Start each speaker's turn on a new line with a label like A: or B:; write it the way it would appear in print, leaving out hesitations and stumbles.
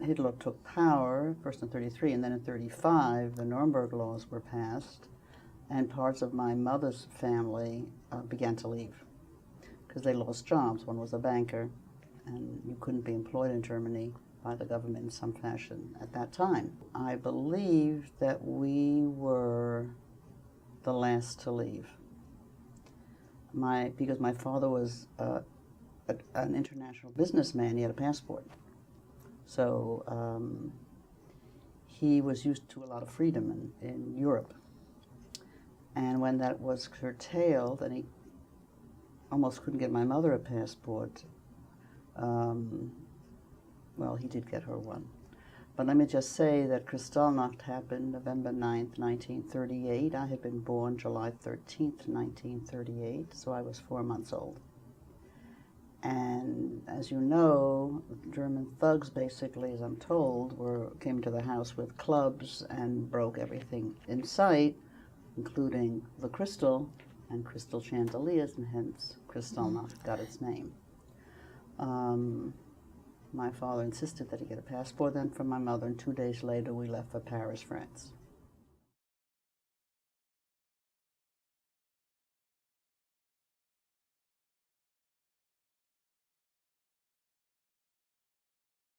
A: Hitler took power, first in 33 and then in 35, the Nuremberg laws were passed, and parts of my mother's family began to leave because they lost jobs. One was a banker, and you couldn't be employed in Germany by the government in some fashion at that time. I believe that we were the last to leave. Because my father was an international businessman, he had a passport. So he was used to a lot of freedom in Europe. And when that was curtailed, and he almost couldn't get my mother a passport, well, he did get her one. But let me just say that Kristallnacht happened November 9th, 1938. I had been born July 13th, 1938, so I was 4 months old. And as you know, German thugs basically, as I'm told, came to the house with clubs and broke everything in sight, including the crystal and crystal chandeliers, and hence Kristallnacht got its name. My father insisted that he get a passport then from my mother, and 2 days later we left for Paris, France.